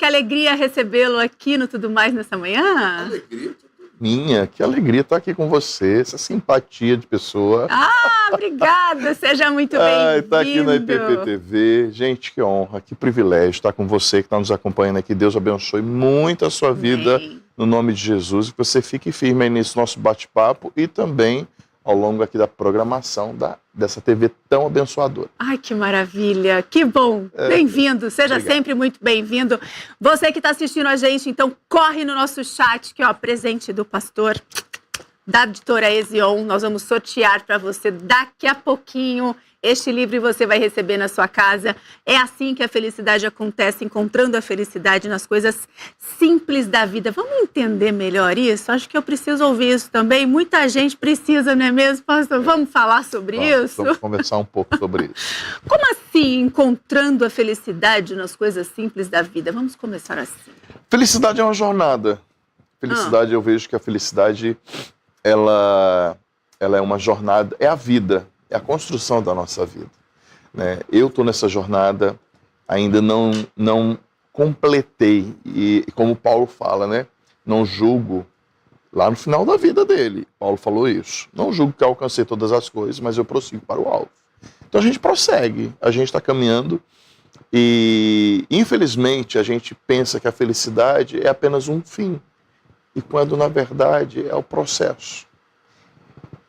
que alegria recebê-lo aqui no Tudo Mais nessa manhã. Alegria minha, que alegria estar aqui com você, essa simpatia de pessoa. Obrigada, seja muito bem-vindo. Está aqui na IPPTV, gente, que honra, que privilégio estar com você que está nos acompanhando aqui. Deus abençoe muito a sua vida, no nome de Jesus, e que você fique firme aí nesse nosso bate-papo e também ao longo aqui da programação dessa TV tão abençoadora. Ai, que maravilha, que bom, bem-vindo, seja sempre muito bem-vindo. Você que está assistindo a gente, então corre no nosso chat, que é o presente do pastor, da editora Ezion, nós vamos sortear para você daqui a pouquinho este livro e você vai receber na sua casa. É assim que a felicidade acontece, encontrando a felicidade nas coisas simples da vida. Vamos entender melhor isso? Acho que eu preciso ouvir isso também. Muita gente precisa, não é mesmo, pastor? Vamos falar sobre isso? Vamos conversar um pouco sobre isso. Como assim, encontrando a felicidade nas coisas simples da vida? Vamos começar assim. Felicidade é uma jornada. Felicidade, eu vejo que a felicidade, ela é uma jornada, é a vida. É a construção da nossa vida, né? Eu estou nessa jornada, ainda não completei, e como Paulo fala, né? Não julgo, lá no final da vida dele, Paulo falou isso, não julgo que alcancei todas as coisas, mas eu prossigo para o alvo. Então a gente prossegue, a gente está caminhando e infelizmente a gente pensa que a felicidade é apenas um fim, e quando na verdade é o processo.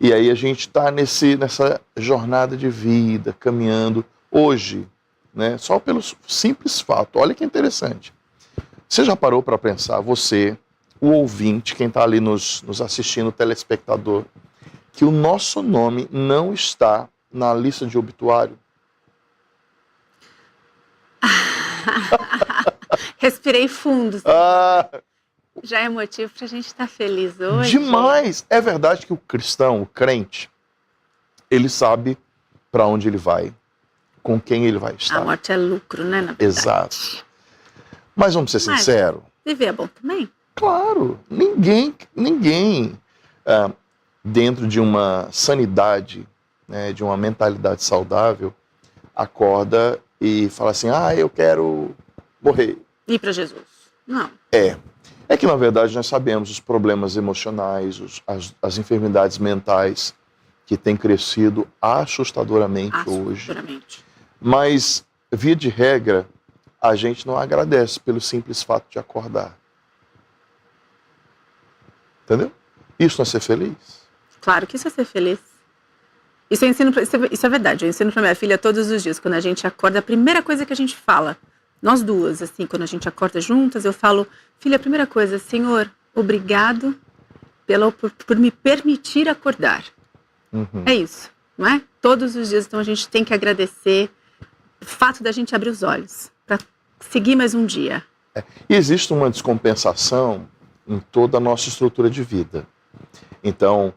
E aí a gente está nessa jornada de vida, caminhando hoje, né, só pelo simples fato. Olha que interessante. Você já parou para pensar, você, o ouvinte, quem está ali nos assistindo, o telespectador, que o nosso nome não está na lista de obituário? Respirei fundo. Já é motivo para a gente estar feliz hoje? Demais! É verdade que o cristão, o crente, ele sabe para onde ele vai, com quem ele vai estar. A morte é lucro, né, na verdade? Exato. Mas vamos ser sinceros. Viver é bom também? Claro. Ninguém dentro de uma sanidade, né, de uma mentalidade saudável, acorda e fala assim, eu quero morrer. Ir para Jesus. Não. É que, na verdade, nós sabemos os problemas emocionais, as enfermidades mentais que têm crescido assustadoramente hoje. Mas, via de regra, a gente não agradece pelo simples fato de acordar. Entendeu? Isso não é ser feliz? Claro que isso é ser feliz. Isso é verdade. Eu ensino para minha filha todos os dias. Quando a gente acorda, a primeira coisa que a gente fala... Nós duas, assim, quando a gente acorda juntas, eu falo, filha, a primeira coisa, Senhor, obrigado por me permitir acordar. É isso, não é? Todos os dias, então, a gente tem que agradecer o fato da gente abrir os olhos, para seguir mais um dia. E existe uma descompensação em toda a nossa estrutura de vida. Então,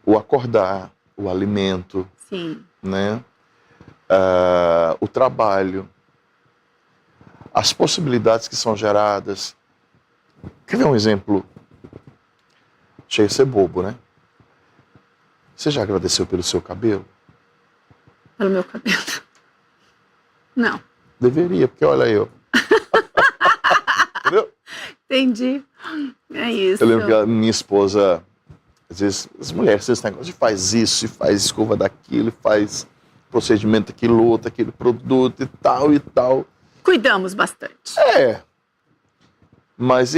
o acordar, o alimento, sim, né? O trabalho, as possibilidades que são geradas. Quer ver um exemplo? Chega a ser bobo, né? Você já agradeceu pelo seu cabelo? Pelo meu cabelo? Não. Deveria, porque olha eu. Entendeu? Entendi. É isso. Eu lembro que a minha esposa, às vezes, as mulheres, esse negócio de faz isso, faz escova daquilo, faz procedimento daquilo outro, aquele produto e tal e tal. Cuidamos bastante. Mas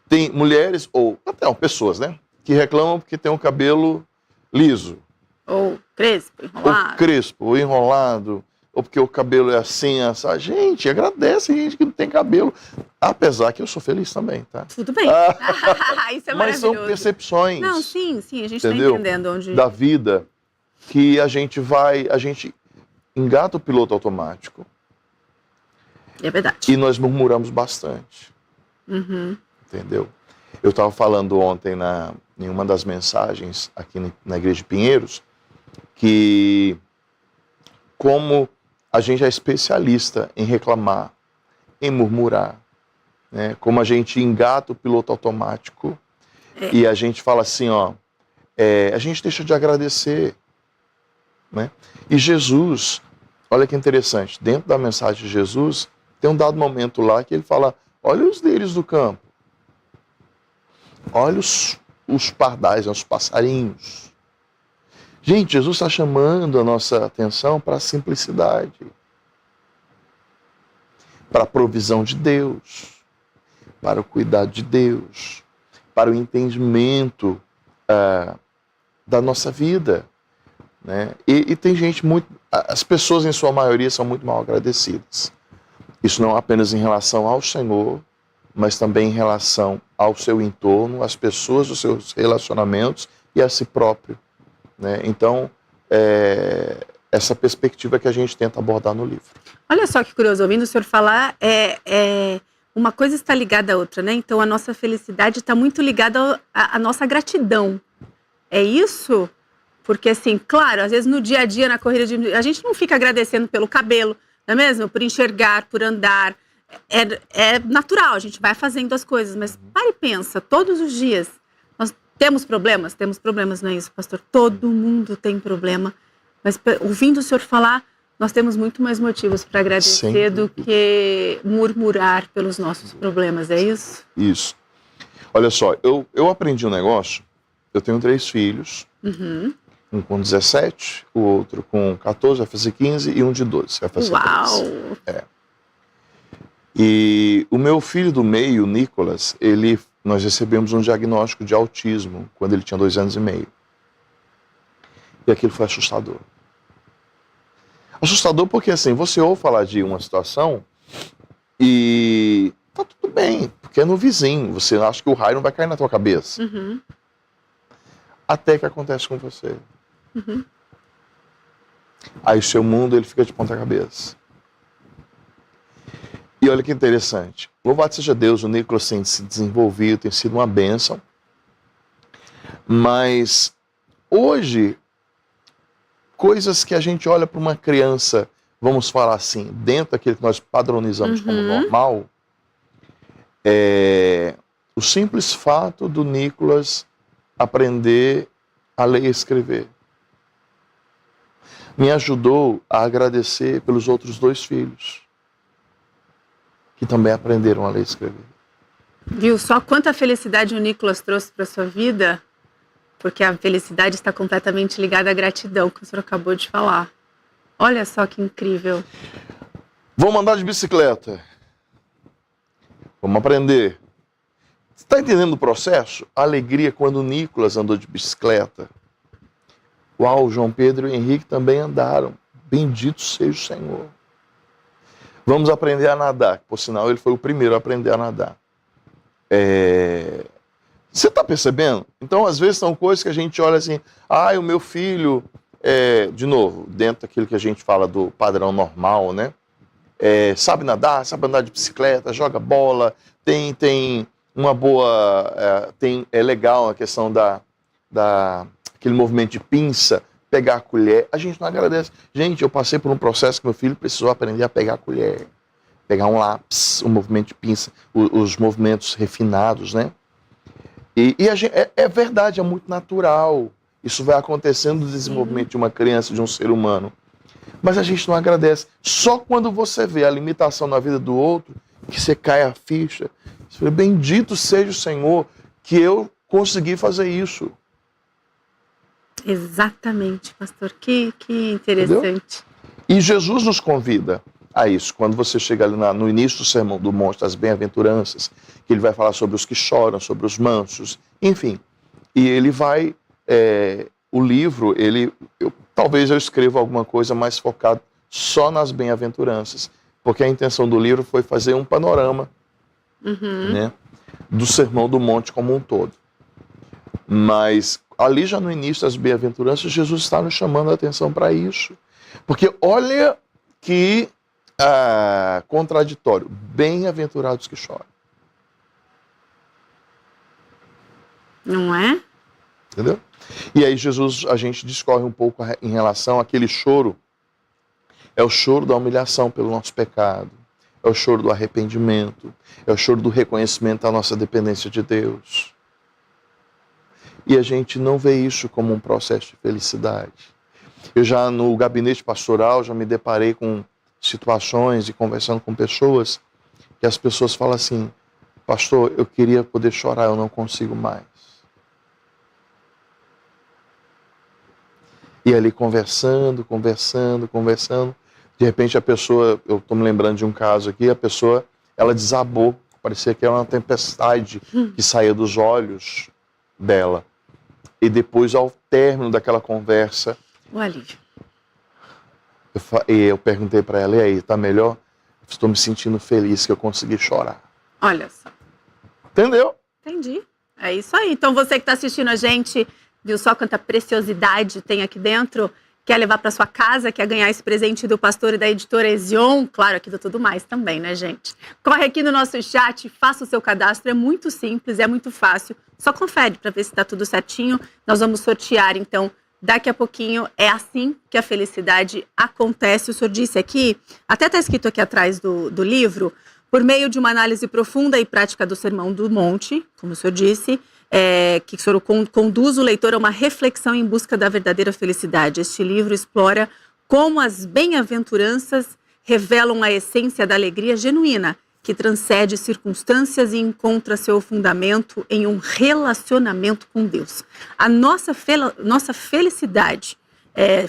tem mulheres, ou até pessoas, né? Que reclamam porque tem um cabelo liso. Ou crespo, enrolado. Ou crespo, ou enrolado. Ou porque o cabelo é assim, essa. Gente, agradece a gente que não tem cabelo. Apesar que eu sou feliz também, tá? Tudo bem. Isso é maravilhoso. Mas são percepções. Não, sim, a gente está entendendo onde... Da vida, que a gente engata o piloto automático. É verdade. E nós murmuramos bastante. Entendeu? Eu estava falando ontem em uma das mensagens aqui na Igreja de Pinheiros, que como a gente é especialista em reclamar, em murmurar, né? Como a gente engata o piloto automático e a gente fala assim, a gente deixa de agradecer, né? E Jesus, olha que interessante, dentro da mensagem de Jesus, tem um dado momento lá que ele fala, olha os lírios do campo, olha os pardais, os passarinhos. Gente, Jesus está chamando a nossa atenção para a simplicidade, para a provisão de Deus, para o cuidado de Deus, para o entendimento da nossa vida. Né? E tem gente muito... As pessoas, em sua maioria, são muito mal agradecidas. Isso não apenas em relação ao Senhor, mas também em relação ao seu entorno, às pessoas, os seus relacionamentos e a si próprio. Né? Então, essa perspectiva que a gente tenta abordar no livro. Olha só que curioso, ouvindo o senhor falar, uma coisa está ligada à outra, né? Então a nossa felicidade está muito ligada à nossa gratidão. É isso? Porque assim, claro, às vezes no dia a dia, na corrida a gente não fica agradecendo pelo cabelo, não é mesmo? Por enxergar, por andar. É natural, a gente vai fazendo as coisas, mas para e pensa, todos os dias, nós temos problemas, não é isso, pastor? Todo mundo tem problema, mas ouvindo o senhor falar, nós temos muito mais motivos para agradecer do que murmurar pelos nossos problemas, é isso? Isso. Olha só, eu aprendi um negócio, eu tenho 3 filhos, um com 17, o outro com 14, vai fazer 15, e um de 12, vai fazer 13. E o meu filho do meio, o Nicolas, nós recebemos um diagnóstico de autismo quando ele tinha 2 anos e meio. E aquilo foi assustador. Assustador porque, assim, você ouve falar de uma situação e tá tudo bem, porque é no vizinho, você acha que o raio não vai cair na tua cabeça. Até que acontece com você. Aí o seu mundo, ele fica de ponta cabeça. E olha que interessante, louvado seja Deus, o Nicolas tem se desenvolvido, tem sido uma bênção, mas hoje, coisas que a gente olha para uma criança, vamos falar assim, dentro daquilo que nós padronizamos como normal, o simples fato do Nicolas aprender a ler e escrever me ajudou a agradecer pelos outros 2 filhos, que também aprenderam a ler e escrever. Viu só quanta felicidade o Nicolas trouxe para a sua vida? Porque a felicidade está completamente ligada à gratidão, que o senhor acabou de falar. Olha só que incrível. Vamos andar de bicicleta. Vamos aprender. Você está entendendo o processo? A alegria quando o Nicolas andou de bicicleta. Uau, João Pedro e Henrique também andaram. Bendito seja o Senhor. Vamos aprender a nadar. Por sinal, ele foi o primeiro a aprender a nadar. Você está percebendo? Então, às vezes, são coisas que a gente olha assim, o meu filho, de novo, dentro daquilo que a gente fala do padrão normal, né? Sabe nadar, sabe andar de bicicleta, joga bola, tem uma boa... é legal a questão aquele movimento de pinça, pegar a colher. A gente não agradece. Gente, eu passei por um processo que meu filho precisou aprender a pegar a colher, pegar um lápis, um movimento de pinça, os movimentos refinados, né? E é verdade, é muito natural. Isso vai acontecendo no desenvolvimento de uma criança, de um ser humano. Mas a gente não agradece. Só quando você vê a limitação na vida do outro, que você cai a ficha. Você fala, bendito seja o Senhor que eu consegui fazer isso. Exatamente, pastor. Que interessante. Entendeu? E Jesus nos convida a isso. Quando você chega ali no início do Sermão do Monte, das Bem-aventuranças, que ele vai falar sobre os que choram, sobre os mansos, enfim. E ele vai... o livro, talvez eu escreva alguma coisa mais focada só nas Bem-aventuranças, porque a intenção do livro foi fazer um panorama né, do Sermão do Monte como um todo. Mas ali já no início das Bem-aventuranças, Jesus está nos chamando a atenção para isso. Porque olha que contraditório. Bem-aventurados que choram. Não é? Entendeu? E aí Jesus, a gente discorre um pouco em relação àquele choro. É o choro da humilhação pelo nosso pecado. É o choro do arrependimento. É o choro do reconhecimento da nossa dependência de Deus. E a gente não vê isso como um processo de felicidade. Eu já no gabinete pastoral, já me deparei com situações e conversando com pessoas que as pessoas falam assim, pastor, eu queria poder chorar, eu não consigo mais. E ali conversando, de repente a pessoa, eu estou me lembrando de um caso aqui, a pessoa, ela desabou, parecia que era uma tempestade que saía dos olhos dela. E depois, ao término daquela conversa, o alívio. Eu perguntei para ela, e aí, tá melhor? Estou me sentindo feliz que eu consegui chorar. Olha só. Entendeu? Entendi. É isso aí. Então você que está assistindo a gente, viu só quanta preciosidade tem aqui dentro? Quer levar para sua casa, quer ganhar esse presente do pastor e da editora Ezion? Claro, aqui do Tudo Mais também, né, gente? Corre aqui no nosso chat, faça o seu cadastro, é muito simples, é muito fácil. Só confere para ver se está tudo certinho. Nós vamos sortear, então, daqui a pouquinho. É assim que a felicidade acontece. O senhor disse aqui, até está escrito aqui atrás do livro, por meio de uma análise profunda e prática do Sermão do Monte, como o senhor disse, que o senhor conduz o leitor a uma reflexão em busca da verdadeira felicidade. Este livro explora como as bem-aventuranças revelam a essência da alegria genuína, que transcende circunstâncias e encontra seu fundamento em um relacionamento com Deus. A nossa felicidade,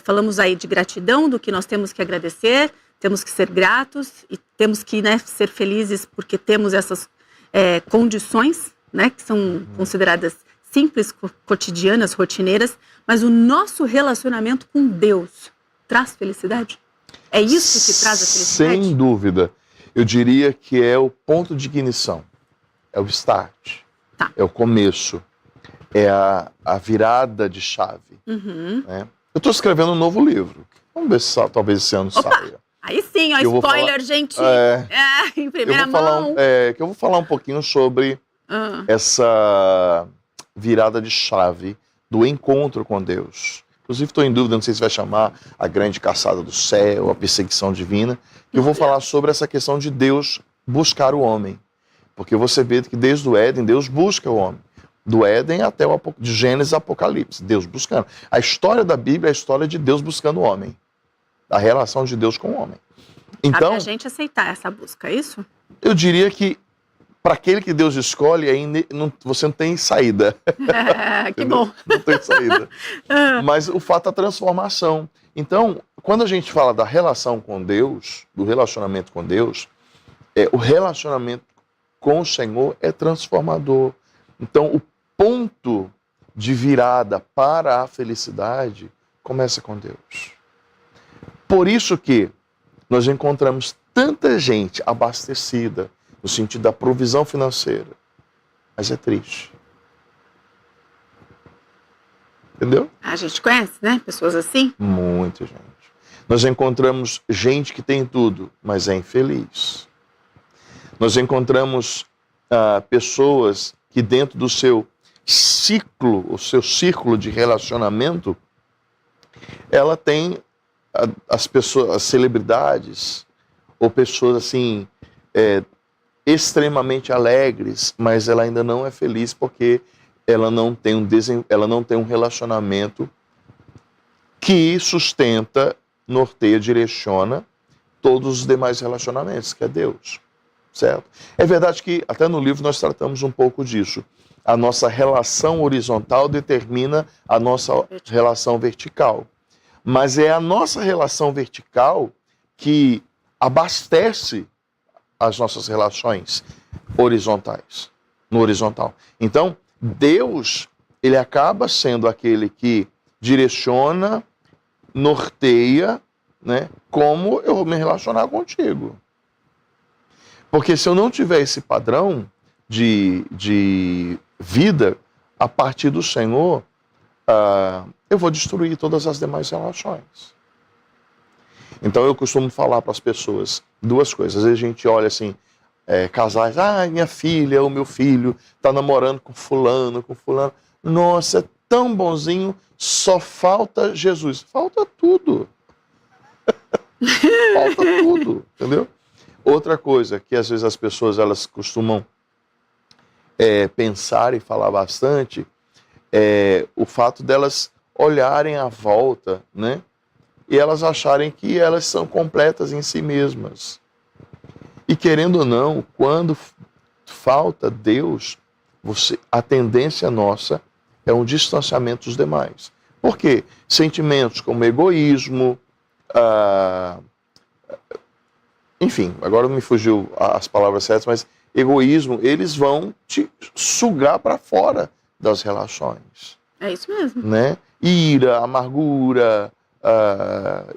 falamos aí de gratidão, do que nós temos que agradecer, temos que ser gratos e temos que, né, ser felizes porque temos essas condições, né, que são consideradas simples, cotidianas, rotineiras, mas o nosso relacionamento com Deus traz felicidade? É isso que traz a felicidade? Sem dúvida. Eu diria que é o ponto de ignição, é o start, é o começo, é a virada de chave. Né? Eu estou escrevendo um novo livro, vamos ver se talvez esse ano saia. Aí sim, ó, spoiler, gente, em primeira mão. Que eu vou falar um pouquinho sobre essa virada de chave do encontro com Deus. Inclusive estou em dúvida, não sei se vai chamar a grande caçada do céu, a perseguição divina. Eu vou falar sobre essa questão de Deus buscar o homem. Porque você vê que desde o Éden, Deus busca o homem. Do Éden até de Gênesis a Apocalipse, Deus buscando. A história da Bíblia é a história de Deus buscando o homem. A relação de Deus com o homem. Então, cabe a gente aceitar essa busca, é isso? Eu diria que para aquele que Deus escolhe, você não tem saída. Que bom. Não tem saída. Mas o fato da transformação. Então, quando a gente fala da relação com Deus, do relacionamento com Deus, o relacionamento com o Senhor é transformador. Então, o ponto de virada para a felicidade começa com Deus. Por isso que nós encontramos tanta gente abastecida, no sentido da provisão financeira, mas é triste. Entendeu? A gente conhece, né? Pessoas assim? Muita gente. Nós encontramos gente que tem tudo, mas é infeliz. Nós encontramos pessoas que dentro do seu ciclo, o seu círculo de relacionamento, ela tem as pessoas, as celebridades, ou pessoas assim, extremamente alegres, mas ela ainda não é feliz porque ela não tem um relacionamento que sustenta, norteia, direciona todos os demais relacionamentos, que é Deus, certo? É verdade que até no livro nós tratamos um pouco disso. A nossa relação horizontal determina a nossa relação vertical. Mas é a nossa relação vertical que abastece as nossas relações horizontais, no horizontal. Então, Deus, ele acaba sendo aquele que direciona, norteia, né, como eu vou me relacionar contigo. Porque se eu não tiver esse padrão de vida a partir do Senhor, eu vou destruir todas as demais relações. Então eu costumo falar para as pessoas duas coisas. Às vezes a gente olha assim, casais, minha filha, o meu filho está namorando com fulano. Nossa, é tão bonzinho, só falta Jesus. Falta tudo. Falta tudo, entendeu? Outra coisa que às vezes as pessoas elas costumam pensar e falar bastante é o fato delas olharem à volta, né? E elas acharem que elas são completas em si mesmas. E querendo ou não, quando falta Deus, a tendência nossa é um distanciamento dos demais. Por quê? Sentimentos como egoísmo, enfim, agora me fugiu as palavras certas, mas egoísmo, eles vão te sugar para fora das relações. É isso mesmo. Né? Ira, amargura,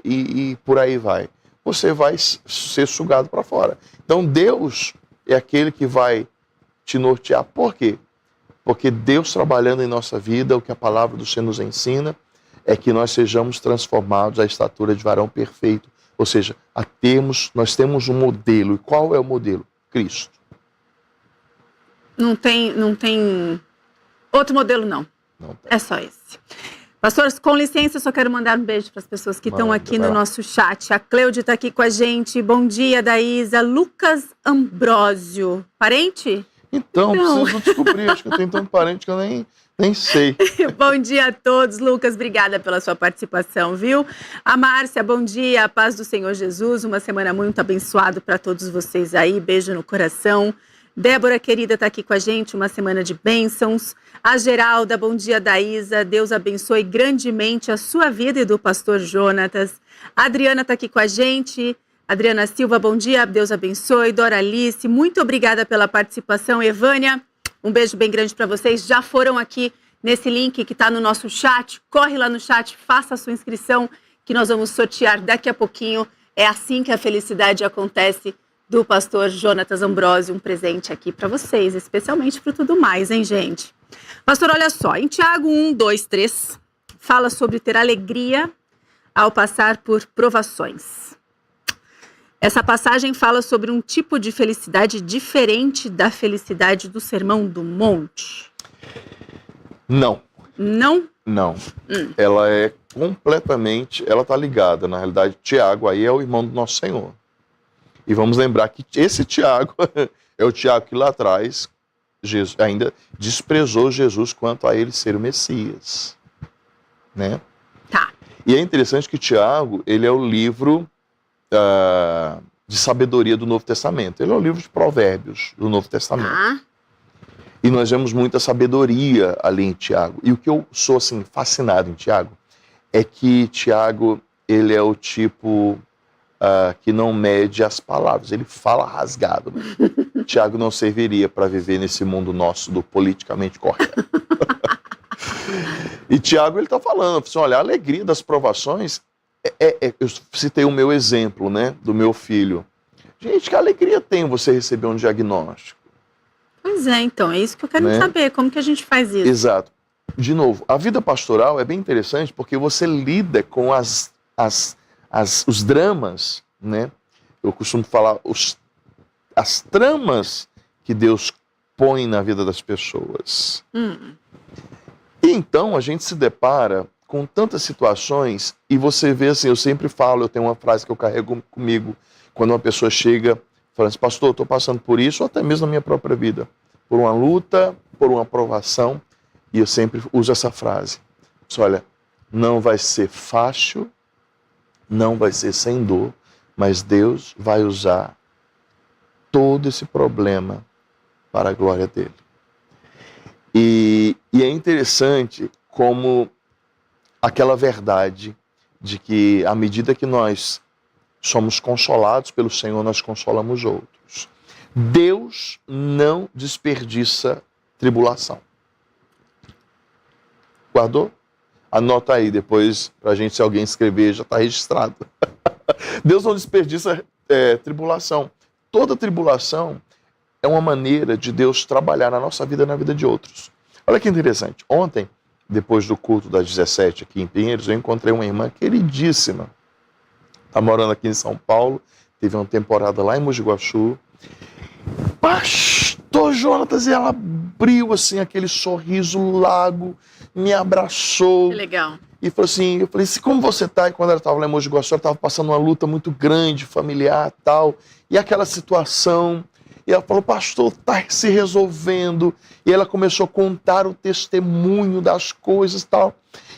e por aí vai. Você vai ser sugado para fora. Então Deus é aquele que vai te nortear. Por quê? Porque Deus trabalhando em nossa vida, o que a palavra do Senhor nos ensina, é que nós sejamos transformados à estatura de varão perfeito. Ou seja, nós temos um modelo. E qual é o modelo? Cristo. Não tem outro modelo, não. Não tem. É só esse. Pastores, com licença, eu só quero mandar um beijo para as pessoas que estão aqui no nosso chat. A Cleude está aqui com a gente. Bom dia, Daísa. Lucas Ambrósio. Parente? Então, preciso descobrir. Acho que eu tenho tanto parente que eu nem sei. Bom dia a todos. Lucas, obrigada pela sua participação, viu? A Márcia, bom dia. A paz do Senhor Jesus. Uma semana muito abençoada para todos vocês aí. Beijo no coração. Débora, querida, está aqui com a gente, uma semana de bênçãos. A Geralda, bom dia, Daísa. Deus abençoe grandemente a sua vida e do pastor Jonatas. A Adriana está aqui com a gente. Adriana Silva, bom dia, Deus abençoe. Doralice, muito obrigada pela participação. Evânia, um beijo bem grande para vocês. Já foram aqui nesse link que está no nosso chat. Corre lá no chat, faça a sua inscrição, que nós vamos sortear daqui a pouquinho. É assim que a felicidade acontece. Do pastor Jonatas Ambrósio, um presente aqui para vocês, especialmente para Tudo Mais, hein, gente? Pastor, olha só, em Tiago 1, 2, 3, fala sobre ter alegria ao passar por provações. Essa passagem fala sobre um tipo de felicidade diferente da felicidade do Sermão do Monte. Não. Não? Não. Ela é completamente, ela está ligada, na realidade, Tiago aí é o irmão do nosso Senhor. E vamos lembrar que esse Tiago é o Tiago que lá atrás Jesus ainda desprezou Jesus quanto a ele ser o Messias. Né? Tá. E é interessante que Tiago, ele é o livro de sabedoria do Novo Testamento. Ele é o livro de provérbios do Novo Testamento. Tá. E nós vemos muita sabedoria ali em Tiago. E o que eu sou assim, fascinado em Tiago é que Tiago, ele é o tipo... que não mede as palavras, ele fala rasgado. Né? Tiago não serviria para viver nesse mundo nosso do politicamente correto. E Tiago, ele está falando, assim, olha, a alegria das provações, eu citei o meu exemplo, né, do meu filho. Gente, que alegria tem você receber um diagnóstico? Pois é, então, é isso que eu quero saber, como que a gente faz isso? Exato. De novo, a vida pastoral é bem interessante porque você lida com os dramas, né? Eu costumo falar as tramas que Deus põe na vida das pessoas. E então a gente se depara com tantas situações e você vê assim, eu sempre falo, eu tenho uma frase que eu carrego comigo quando uma pessoa chega falando assim, pastor, eu estou passando por isso, ou até mesmo na minha própria vida, por uma luta, por uma provação, e eu sempre uso essa frase. Olha, não vai ser fácil, não vai ser sem dor, mas Deus vai usar todo esse problema para a glória dele. E é interessante como aquela verdade de que à medida que nós somos consolados pelo Senhor, nós consolamos outros. Deus não desperdiça tribulação. Guardou? Anota aí depois, para a gente, se alguém escrever, já está registrado. Deus não desperdiça tribulação. Toda tribulação é uma maneira de Deus trabalhar na nossa vida e na vida de outros. Olha que interessante. Ontem, depois do culto das 17 aqui em Pinheiros, eu encontrei uma irmã queridíssima. Está morando aqui em São Paulo, teve uma temporada lá em Mogi Guaçu. Pastor Jonatas, e ela abriu assim aquele sorriso largo, me abraçou. Que legal. E falou assim, eu falei assim, como você está? E quando ela estava lá em Mogi Guaçu, ela estava passando uma luta muito grande, familiar e tal. E aquela situação, e ela falou, pastor, está se resolvendo. E ela começou a contar o testemunho das coisas e tal.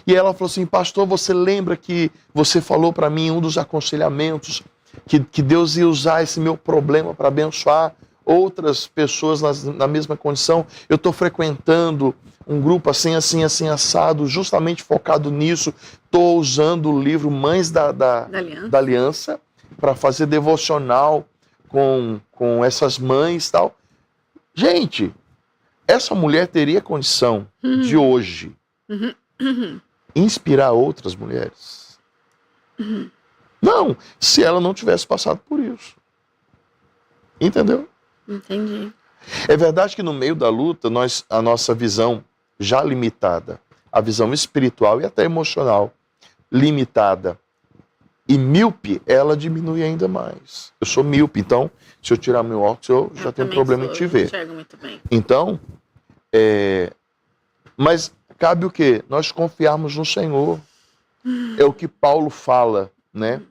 E ela falou assim, pastor, você lembra que você falou para mim um dos aconselhamentos que Deus ia usar esse meu problema para abençoar outras pessoas na mesma condição. Eu estou frequentando um grupo assim, assado, justamente focado nisso. Estou usando o livro Mães da Aliança para fazer devocional com essas mães e tal. Gente, essa mulher teria condição de hoje inspirar outras mulheres? Não, se ela não tivesse passado por isso. Entendeu? Entendi. É verdade que no meio da luta, a nossa visão já limitada, a visão espiritual e até emocional limitada e míope, ela diminui ainda mais. Eu sou míope, então se eu tirar meu óculos, eu já tenho problema em te ver. Eu enxergo muito bem. Então, mas cabe o quê? Nós confiarmos no Senhor. É o que Paulo fala, né?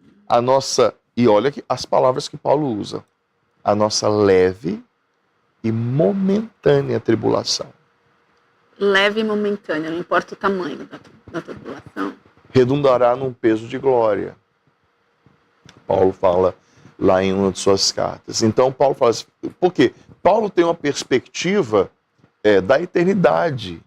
E olha aqui as palavras que Paulo usa. A nossa leve e momentânea tribulação. Leve e momentânea, não importa o tamanho da tribulação. Redundará num peso de glória. Paulo fala lá em uma de suas cartas. Então Paulo fala assim, por quê? Paulo tem uma perspectiva da eternidade.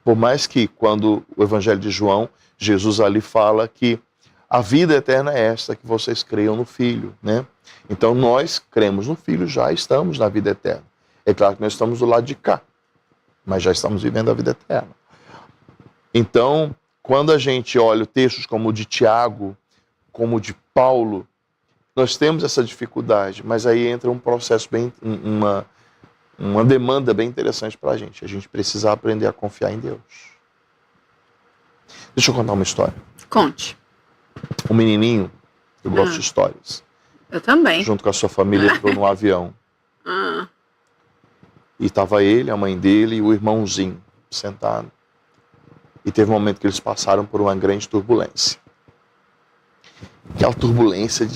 Por mais que quando o Evangelho de João, Jesus ali fala que a vida eterna é esta, que vocês creiam no Filho, né? Então nós cremos no Filho, já estamos na vida eterna. É claro que nós estamos do lado de cá, mas já estamos vivendo a vida eterna. Então, quando a gente olha textos como o de Tiago, como o de Paulo, nós temos essa dificuldade, mas aí entra um processo uma demanda bem interessante para a gente. A gente precisa aprender a confiar em Deus. Deixa eu contar uma história. Conte. Um menininho, eu gosto de histórias. Eu também. Junto com a sua família, entrou num avião. E estava ele, a mãe dele e o irmãozinho sentado. E teve um momento que eles passaram por uma grande turbulência. Aquela turbulência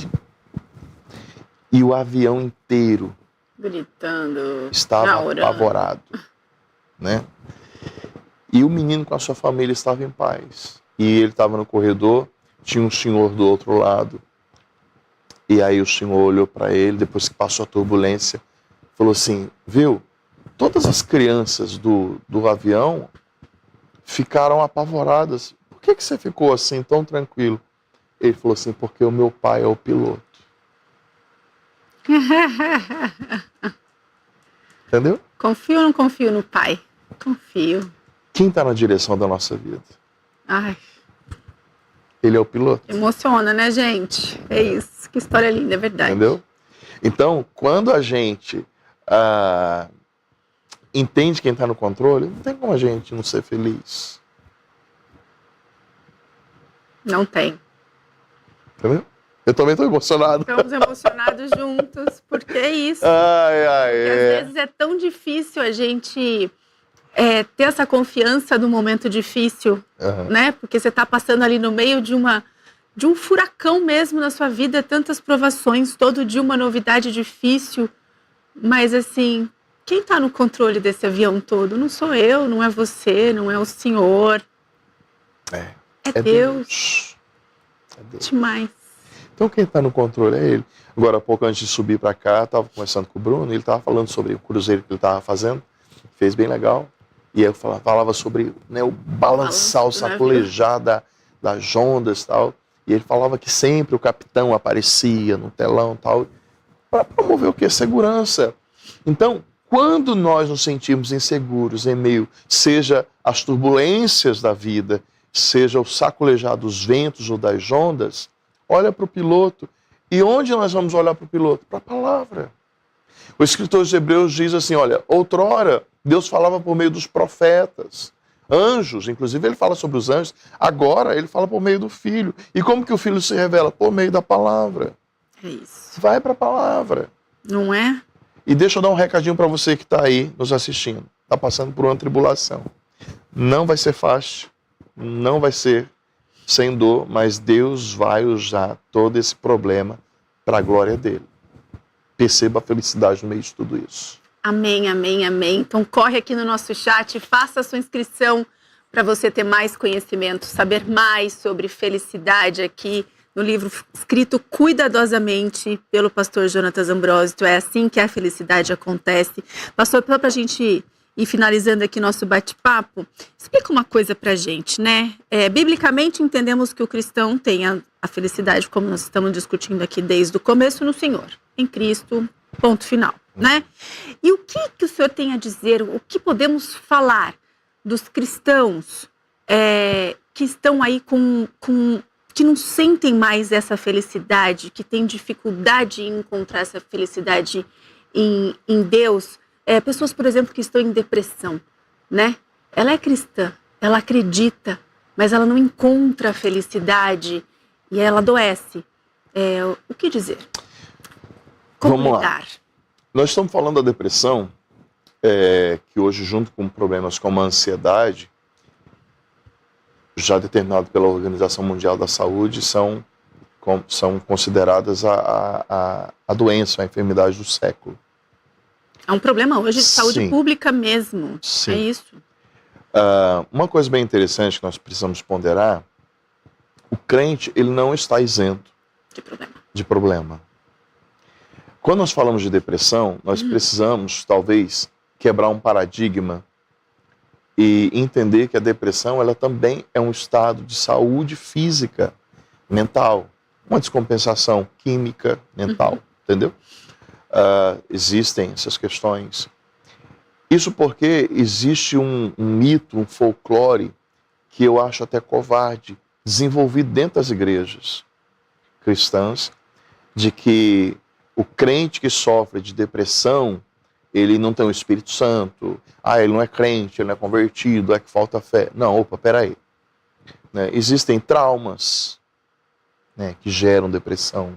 E o avião inteiro gritando, estava apavorado, né? E o menino com a sua família estava em paz. E ele estava no corredor, tinha um senhor do outro lado. E aí o senhor olhou para ele, depois que passou a turbulência, falou assim, viu, todas as crianças do avião ficaram apavoradas. Por que você ficou assim, tão tranquilo? Ele falou assim, porque o meu pai é o piloto. Entendeu? Confio ou não confio no pai? Confio. Quem está na direção da nossa vida? Ai. Ele é o piloto. Emociona, né, gente? É isso. Que história linda, é verdade. Entendeu? Então, quando a gente entende quem está no controle, não tem como a gente não ser feliz. Não tem. Entendeu? Eu também estou emocionado. Estamos emocionados juntos, porque é isso. Porque às vezes é tão difícil a gente ter essa confiança no momento difícil, né? Porque você está passando ali no meio de um furacão mesmo na sua vida, tantas provações, todo dia uma novidade difícil. Mas assim, quem está no controle desse avião todo? Não sou eu, não é você, não é o Senhor. É Deus. É Deus. Demais. Então quem está no controle é Ele. Agora há pouco, antes de subir para cá, estava conversando com o Bruno, ele estava falando sobre o cruzeiro que ele estava fazendo, fez bem legal. E aí eu falava sobre, né, o balançar, o sacolejar das ondas e tal. E ele falava que sempre o capitão aparecia no telão e tal, para promover o quê? Segurança. Então, quando nós nos sentimos inseguros em meio, seja as turbulências da vida, seja o sacolejar dos ventos ou das ondas, olha para o piloto. E onde nós vamos olhar para o piloto? Para a palavra. O escritor dos Hebreus diz assim, olha, outrora Deus falava por meio dos profetas, anjos, inclusive ele fala sobre os anjos, agora ele fala por meio do Filho. E como que o Filho se revela? Por meio da palavra. É isso. Vai para a palavra. Não é? E deixa eu dar um recadinho para você que está aí nos assistindo, está passando por uma tribulação. Não vai ser fácil, não vai ser sem dor, mas Deus vai usar todo esse problema para a glória dele. Perceba a felicidade no meio de tudo isso. Amém, amém, amém. Então corre aqui no nosso chat, faça a sua inscrição para você ter mais conhecimento, saber mais sobre felicidade aqui, no livro escrito cuidadosamente pelo pastor Jonatas Ambrósio. É assim que a felicidade acontece. Pastor, para a gente ir finalizando aqui nosso bate-papo, explica uma coisa pra gente, né? Biblicamente entendemos que o cristão tem a felicidade, como nós estamos discutindo aqui desde o começo, no Senhor, em Cristo, ponto final, né? E o que o senhor tem a dizer, o que podemos falar dos cristãos que estão aí que não sentem mais essa felicidade, que têm dificuldade em encontrar essa felicidade em Deus? Pessoas, por exemplo, que estão em depressão, né? Ela é cristã, ela acredita, mas ela não encontra a felicidade e ela adoece. O que dizer? Como Vamos lidar? lá. Nós estamos falando da depressão, que hoje, junto com problemas como a ansiedade, já determinado pela Organização Mundial da Saúde, são consideradas a doença, a enfermidade do século. É um problema hoje de saúde Sim. pública mesmo. Sim. É isso. Uma coisa bem interessante que nós precisamos ponderar, o crente, ele não está isento de problema. Quando nós falamos de depressão, nós precisamos, talvez, quebrar um paradigma e entender que a depressão, ela também é um estado de saúde física, mental, uma descompensação química, mental, entendeu? Existem essas questões. Isso porque existe um mito, um folclore, que eu acho até covarde, desenvolvido dentro das igrejas cristãs, de que o crente que sofre de depressão, ele não tem o Espírito Santo, ele não é crente, ele não é convertido, é que falta fé. Não, peraí. Né? Existem traumas, né, que geram depressão.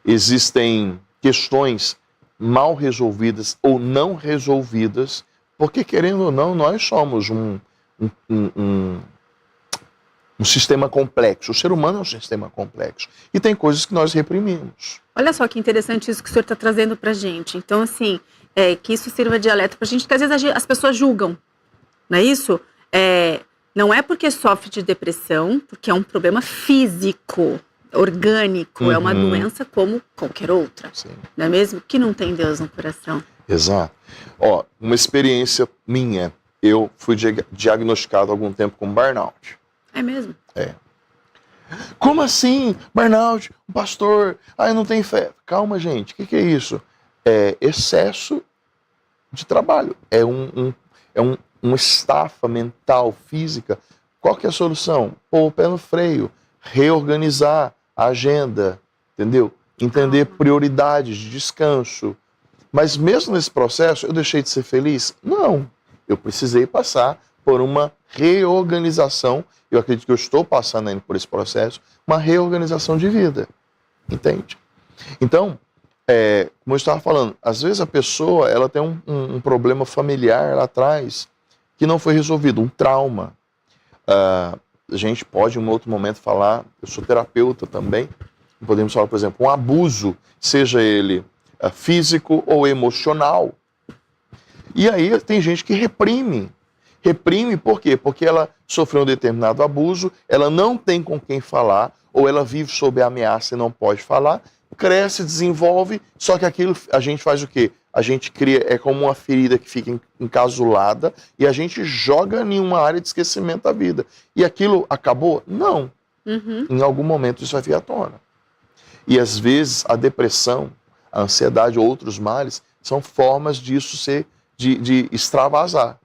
Existem questões mal resolvidas ou não resolvidas, porque, querendo ou não, nós somos um sistema complexo. O ser humano é um sistema complexo. E tem coisas que nós reprimimos. Olha só que interessante isso que o senhor está trazendo para a gente. Então, assim, que isso sirva de alerta para a gente, porque às vezes as pessoas julgam, não é isso? Não é porque sofre de depressão, porque é um problema físico, orgânico, é uma doença como qualquer outra. Sim. Não é mesmo? Que não tem Deus no coração. Exato. Uma experiência minha, eu fui diagnosticado há algum tempo com burnout. É mesmo? Como assim? Burnout? Um pastor? Eu não tenho fé. Calma, gente. O que é isso? É excesso de trabalho. É uma estafa mental, física. Qual que é a solução? Pôr o pé no freio. Reorganizar a agenda. Entendeu? Entender prioridades de descanso. Mas mesmo nesse processo, eu deixei de ser feliz? Não. Eu precisei passar por uma reorganização. Eu acredito que eu estou passando ainda por esse processo, uma reorganização de vida, entende? Então, como eu estava falando, às vezes a pessoa ela tem um problema familiar lá atrás que não foi resolvido, um trauma. A gente pode, em um outro momento, falar, eu sou terapeuta também, podemos falar, por exemplo, um abuso, seja ele físico ou emocional. E aí tem gente que reprime. Reprime por quê? Porque ela sofreu um determinado abuso, ela não tem com quem falar, ou ela vive sob ameaça e não pode falar, cresce, desenvolve, só que aquilo a gente faz o quê? A gente cria, é como uma ferida que fica encasulada e a gente joga em uma área de esquecimento da vida. E aquilo acabou? Não. Em algum momento isso vai vir à tona. E às vezes a depressão, a ansiedade ou outros males são formas disso de extravasar.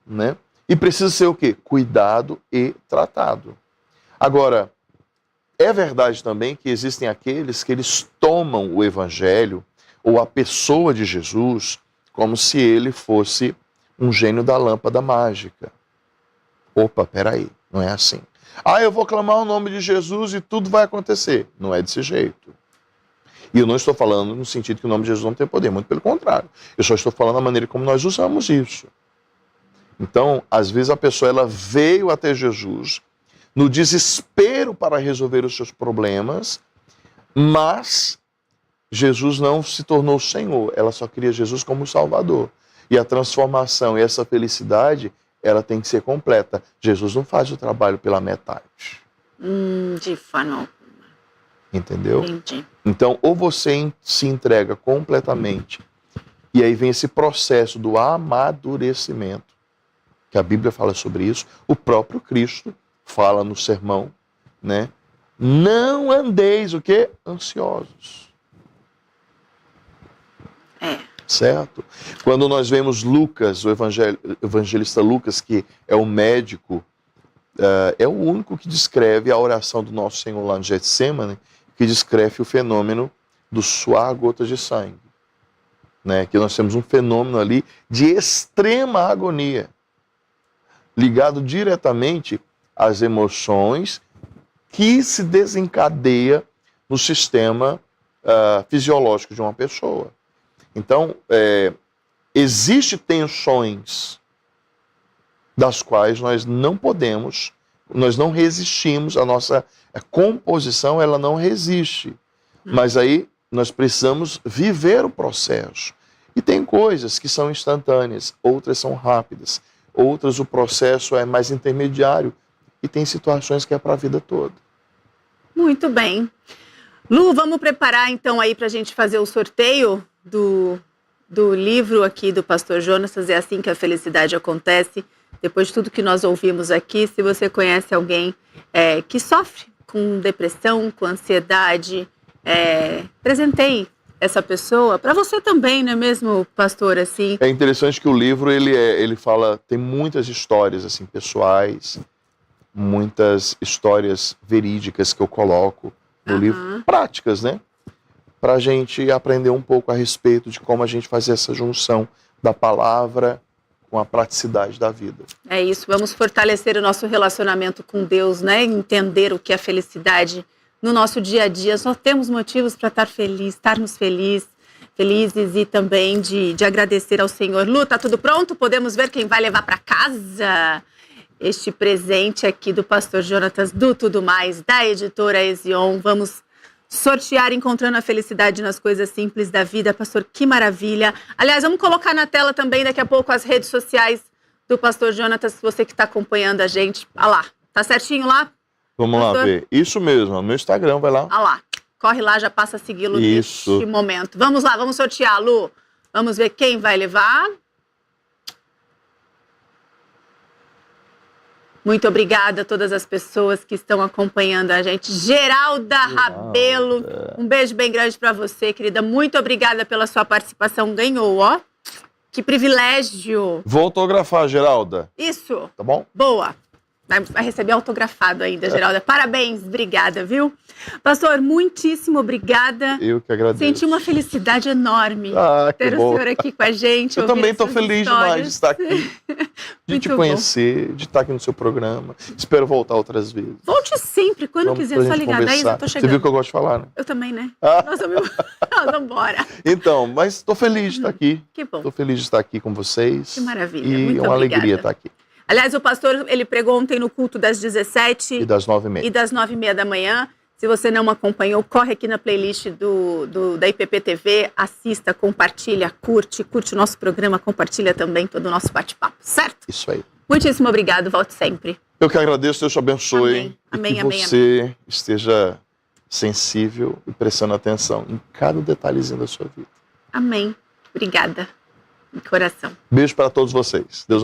Né? E precisa ser o quê? Cuidado e tratado. Agora, é verdade também que existem aqueles que eles tomam o evangelho ou a pessoa de Jesus como se ele fosse um gênio da lâmpada mágica. Peraí, não é assim. Eu vou clamar o nome de Jesus e tudo vai acontecer. Não é desse jeito. E eu não estou falando no sentido que o nome de Jesus não tem poder, muito pelo contrário. Eu só estou falando da maneira como nós usamos isso. Então, às vezes a pessoa ela veio até Jesus no desespero para resolver os seus problemas, mas Jesus não se tornou Senhor, ela só queria Jesus como Salvador. E a transformação e essa felicidade, ela tem que ser completa. Jesus não faz o trabalho pela metade. De forma alguma. Entendeu? Entendi. Então, ou você se entrega completamente, e aí vem esse processo do amadurecimento, que a Bíblia fala sobre isso, o próprio Cristo fala no sermão, né? Não andeis o quê? Ansiosos. Certo? Quando nós vemos Lucas, o evangelista Lucas, que é o médico, é o único que descreve a oração do nosso Senhor lá no Getsemane, que descreve o fenômeno do suar gotas de sangue. Né? Que nós temos um fenômeno ali de extrema agonia, ligado diretamente às emoções que se desencadeia no sistema fisiológico de uma pessoa. Então, existem tensões das quais nós não podemos, nós não resistimos, a nossa composição ela não resiste. Mas aí nós precisamos viver o processo. E tem coisas que são instantâneas, outras são rápidas, outras o processo é mais intermediário e tem situações que é para a vida toda. Muito bem. Lu, vamos preparar então aí para a gente fazer o sorteio do livro aqui do Pastor Jonatas, É Assim que a Felicidade Acontece. Depois de tudo que nós ouvimos aqui, se você conhece alguém que sofre com depressão, com ansiedade, presenteie essa pessoa, para você também, não é mesmo, pastor? Assim? É interessante que o livro, ele fala, tem muitas histórias assim, pessoais, muitas histórias verídicas que eu coloco no livro, práticas, né? Para a gente aprender um pouco a respeito de como a gente fazer essa junção da palavra com a praticidade da vida. É isso, vamos fortalecer o nosso relacionamento com Deus, né? Entender o que é felicidade no nosso dia a dia. Só temos motivos para estarmos felizes e também de agradecer ao Senhor. Lu, tá tudo pronto? Podemos ver quem vai levar para casa este presente aqui do Pastor Jonatas, do Tudo Mais, da editora Ezion. Vamos sortear Encontrando a Felicidade nas Coisas Simples da Vida. Pastor, que maravilha. Aliás, vamos colocar na tela também daqui a pouco as redes sociais do Pastor Jonatas, você que está acompanhando a gente. Olha lá, tá certinho lá? Vamos lá ver. Isso mesmo, no meu Instagram, vai lá. Olha lá, corre lá, já passa a segui-lo neste momento. Vamos lá, vamos sortear, Lu. Vamos ver quem vai levar. Muito obrigada a todas as pessoas que estão acompanhando a gente. Geralda Rabelo, um beijo bem grande para você, querida. Muito obrigada pela sua participação. Ganhou, ó. Que privilégio. Vou autografar, Geralda. Isso. Tá bom? Boa. Vai receber autografado ainda, Geralda. Parabéns, obrigada, viu? Pastor, muitíssimo obrigada. Eu que agradeço. Senti uma felicidade enorme ter o senhor aqui com a gente. Eu também estou feliz demais de estar aqui, de te conhecer, de estar aqui no seu programa. Espero voltar outras vezes. Volte sempre, quando quiser, só ligar. Daí eu tô chegando. Você viu que eu gosto de falar, né? Eu também, né? Nossa, vamos embora. Então, mas estou feliz de estar aqui. Que bom. Estou feliz de estar aqui com vocês. Que maravilha. E muito é uma obrigada. alegria estar aqui. Aliás, o pastor, ele pregou ontem no culto das 17 e das 9h30. E das 9h30 da manhã. Se você não acompanhou, corre aqui na playlist da IPP TV, assista, compartilha, curte o nosso programa, compartilha também todo o nosso bate-papo, certo? Isso aí. Muitíssimo obrigado, volte sempre. Eu que agradeço, Deus te abençoe. Amém, e que amém, você esteja sensível e prestando atenção em cada detalhezinho da sua vida. Amém. Obrigada. De coração. Beijo para todos vocês. Deus